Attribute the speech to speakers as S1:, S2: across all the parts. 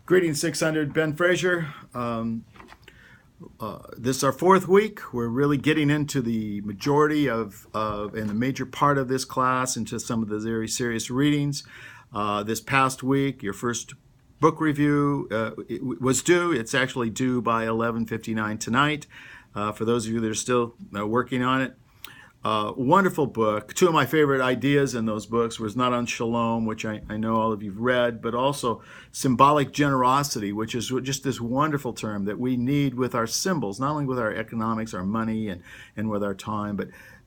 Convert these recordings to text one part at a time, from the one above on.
S1: Greetings 600, Ben Frazier. This is our fourth week. We're really getting into the majority of and the major part of this class, into some of the very serious readings. This past week, your first book review was due. It's actually due by 11:59 tonight. For those of you that are still working on it. Wonderful book. Two of my favorite ideas in those books was not on shalom, which I know all of you've read, but also symbolic generosity, which is just this wonderful term that we need with our symbols, not only with our economics, our money, and with our time,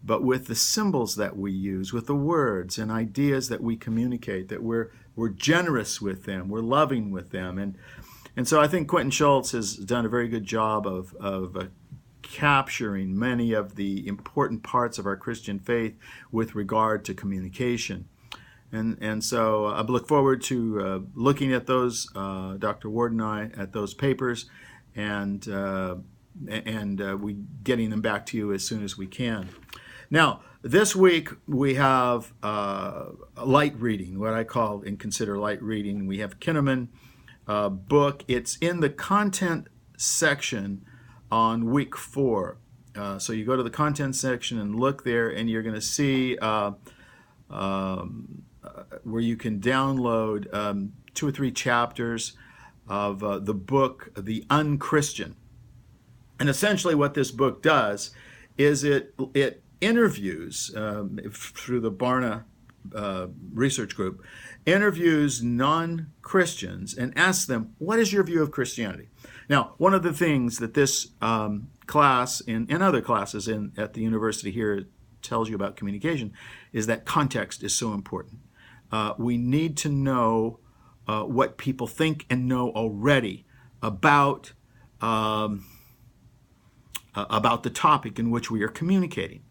S1: but with the symbols that we use, with the words and ideas that we communicate, that we're generous with them, we're loving with them. And so I think Quentin Schultz has done a very good job of capturing many of the important parts of our Christian faith with regard to communication. And so I look forward to looking at those, Dr. Ward and I, at those papers, and we getting them back to you as soon as we can. Now, this week we have light reading, what I call and consider light reading. We have Kinnaman book. It's in the content section on week 4. So you go to the content section and look there, and you're going to see where you can download 2 or 3 chapters of the book, The Unchristian. And essentially what this book does is it interviews, through the Barna research group, interviews non-Christians and asks them, what is your view of Christianity? Now, one of the things that this class and other classes at the university here tells you about communication is that context is so important. We need to know what people think and know already about the topic in which we are communicating.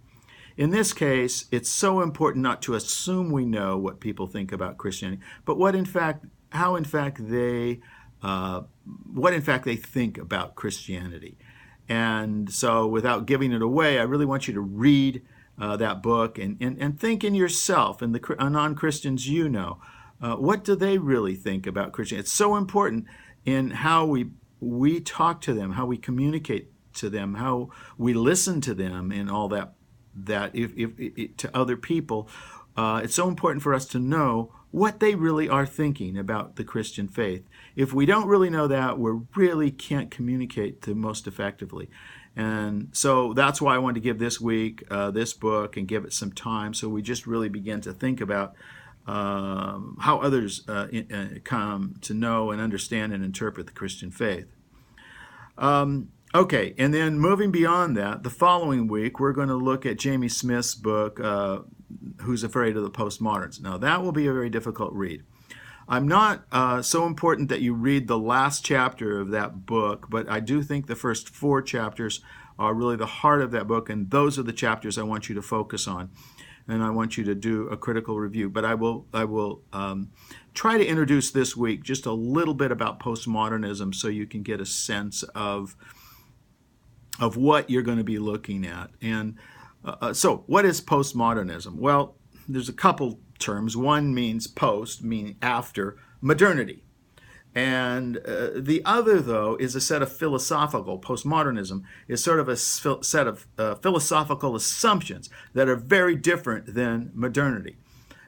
S1: In this case, it's so important not to assume we know what people think about Christianity, but what in fact they think about Christianity. And so, without giving it away, I really want you to read that book and think in yourself and the non-Christians you know. What do they really think about Christianity? It's so important in how we talk to them, how we communicate to them, how we listen to them, and all that if to other people. It's so important for us to know what they really are thinking about the Christian faith. If we don't really know that, we really can't communicate the most effectively. And so that's why I wanted to give this week this book and give it some time, so we just really begin to think about how others come to know and understand and interpret the Christian faith. Okay, and then moving beyond that, the following week, we're going to look at Jamie Smith's book, Who's Afraid of the Postmoderns. Now, that will be a very difficult read. I'm not so important that you read the last chapter of that book, but I do think the first 4 chapters are really the heart of that book, and those are the chapters I want you to focus on, and I want you to do a critical review. But I will try to introduce this week just a little bit about postmodernism so you can get a sense of what you're going to be looking at. And so what is postmodernism? Well, there's a couple terms. One means post, meaning after modernity. And the other, though, is a set of philosophical. Postmodernism is sort of a set of philosophical assumptions that are very different than modernity.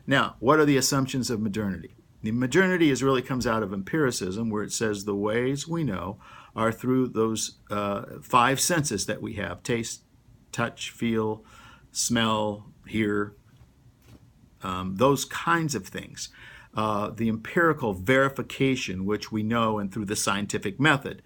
S1: Now, what are the assumptions of modernity? The modernity really comes out of empiricism, where it says the ways we know are through those 5 senses that we have: taste, touch, feel, smell, hear, those kinds of things. The empirical verification, which we know, and through the scientific method.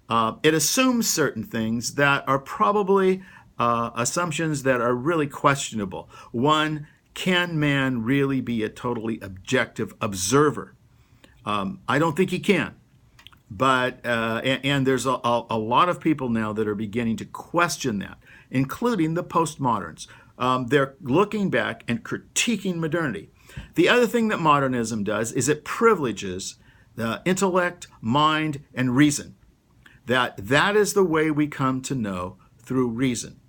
S1: It assumes certain things that are probably assumptions that are really questionable. One, can man really be a totally objective observer? I don't think he can. But and there's a lot of people now that are beginning to question that, including the postmoderns. They're looking back and critiquing modernity. The other thing that modernism does is it privileges the intellect, mind, and reason. That is the way we come to know, through reason.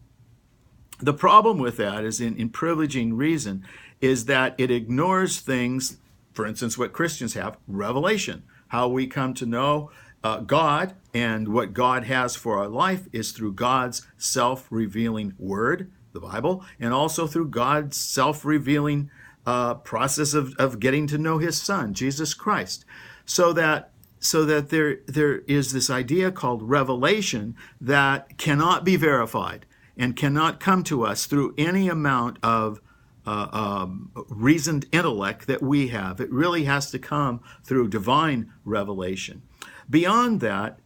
S1: The problem with that is in privileging reason is that it ignores things, for instance, what Christians have, revelation. How we come to know God and what God has for our life is through God's self-revealing word, the Bible, and also through God's self-revealing process of getting to know his son, Jesus Christ. So that there is this idea called revelation that cannot be verified and cannot come to us through any amount of reasoned intellect that we have. It really has to come through divine revelation. Beyond that,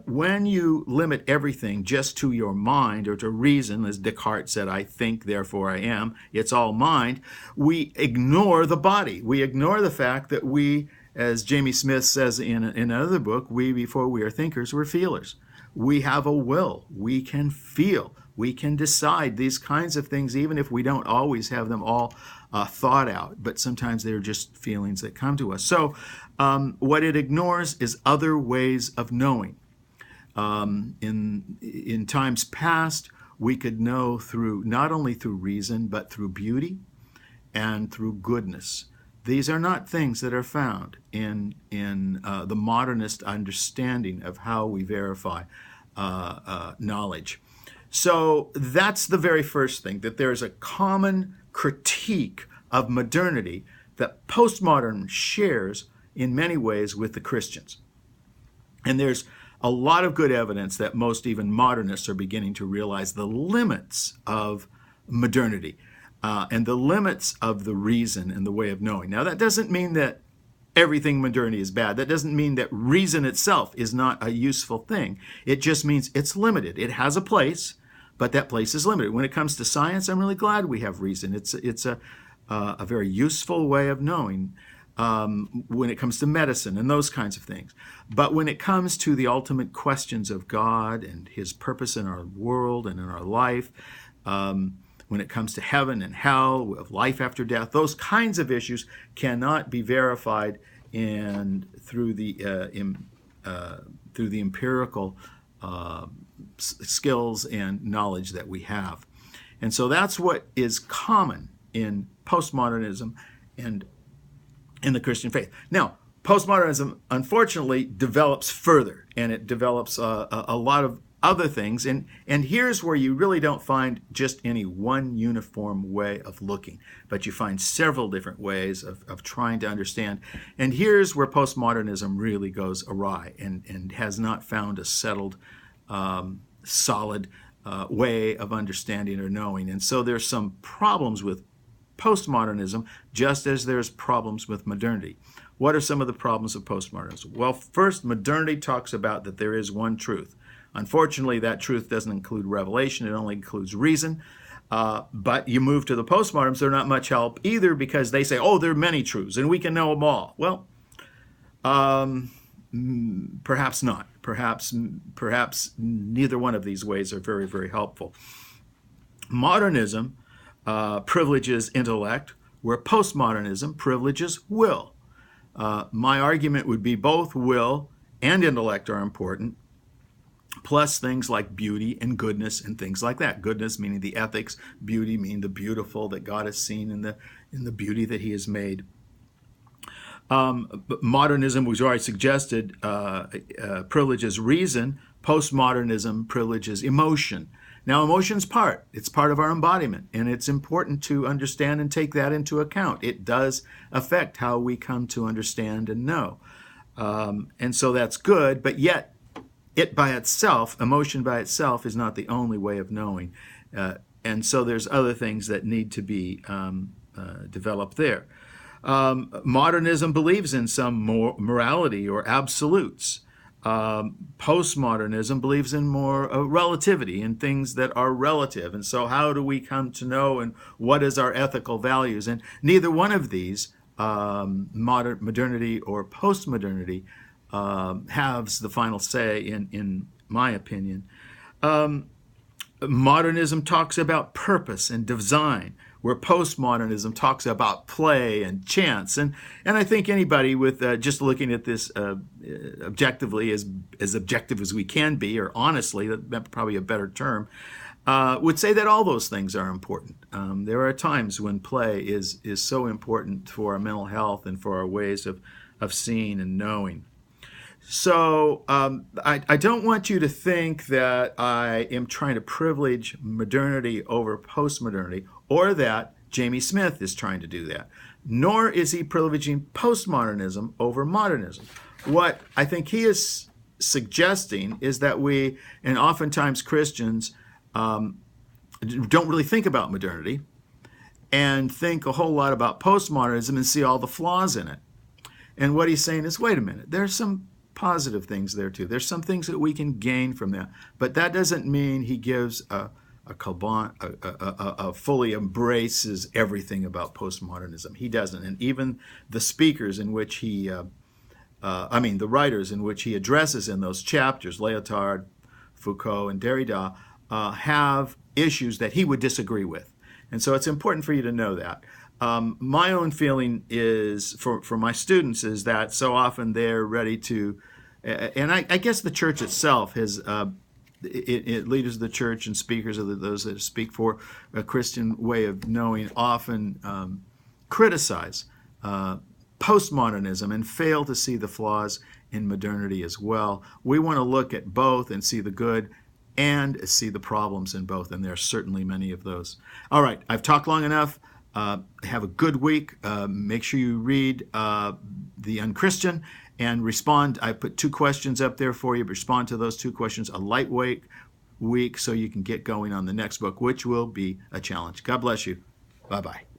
S1: when you limit everything just to your mind or to reason, as Descartes said, I think, therefore I am, it's all mind, we ignore the body. We ignore the fact that we, as Jamie Smith says in another book, we, before we are thinkers, we're feelers. We have a will. We can feel. We can decide these kinds of things, even if we don't always have them all thought out. But sometimes they're just feelings that come to us. So what it ignores is other ways of knowing. In times past, we could know through not only through reason, but through beauty and through goodness. These are not things that are found in the modernist understanding of how we verify knowledge. So that's the very first thing, that there's a common critique of modernity that postmodern shares in many ways with the Christians. And there's a lot of good evidence that most even modernists are beginning to realize the limits of modernity and the limits of the reason and the way of knowing. Now, that doesn't mean that everything modernity is bad. That doesn't mean that reason itself is not a useful thing. It just means it's limited. It has a place, but that place is limited. When it comes to science, I'm really glad we have reason. It's a very useful way of knowing when it comes to medicine and those kinds of things. But when it comes to the ultimate questions of God and his purpose in our world and in our life, when it comes to heaven and hell, of life after death, those kinds of issues cannot be verified through the empirical skills and knowledge that we have. And so that's what is common in postmodernism and in the Christian faith. Now, postmodernism, unfortunately, develops further, and it develops a lot of other things. And here's where you really don't find just any one uniform way of looking, but you find several different ways of trying to understand. And here's where postmodernism really goes awry and has not found a settled, solid way of understanding or knowing. And so there's some problems with postmodernism, just as there's problems with modernity. What are some of the problems of postmodernism? Well, first, modernity talks about that there is one truth. Unfortunately, that truth doesn't include revelation. It only includes reason. But you move to the postmoderns, they're not much help either, because they say, oh, there are many truths and we can know them all. Well, perhaps not. Perhaps neither one of these ways are very, very helpful. Modernism privileges intellect, where postmodernism privileges will. My argument would be both will and intellect are important, plus things like beauty and goodness and things like that. Goodness meaning the ethics, beauty meaning the beautiful that God has seen in the beauty that he has made. Modernism, which already suggested, privileges reason. Postmodernism privileges emotion. Now, emotion's it's part of our embodiment, and it's important to understand and take that into account. It does affect how we come to understand and know. And so that's good, but yet it by itself, emotion by itself, is not the only way of knowing. And so there's other things that need to be developed there. Modernism believes in some morality or absolutes. Postmodernism believes in more relativity and things that are relative. And so how do we come to know and what is our ethical values? And neither one of these, modernity or postmodernity, has the final say in my opinion. Modernism talks about purpose and design, where postmodernism talks about play and chance. And I think anybody with just looking at this objectively, as objective as we can be, or honestly, that's probably a better term, would say that all those things are important. There are times when play is so important for our mental health and for our ways of seeing and knowing. So I don't want you to think that I am trying to privilege modernity over postmodernity, or that Jamie Smith is trying to do that. Nor is he privileging postmodernism over modernism. What I think he is suggesting is that we, and oftentimes Christians, don't really think about modernity and think a whole lot about postmodernism and see all the flaws in it. And what he's saying is, wait a minute, there's some positive things there too. There's some things that we can gain from that. But that doesn't mean he gives fully embraces everything about postmodernism. He doesn't. And even the speakers in which he, the writers in which he addresses in those chapters, Lyotard, Foucault, and Derrida, have issues that he would disagree with. And so it's important for you to know that. My own feeling is, for my students, is that so often they're ready to, and I guess the church itself has, leaders of the church and speakers of those that speak for a Christian way of knowing often criticize postmodernism and fail to see the flaws in modernity as well. We want to look at both and see the good and see the problems in both, and there are certainly many of those. All right, I've talked long enough. Have a good week. Make sure you read The Unchristian and respond. I put 2 questions up there for you. Respond to those 2 questions. A lightweight week so you can get going on the next book, which will be a challenge. God bless you. Bye-bye.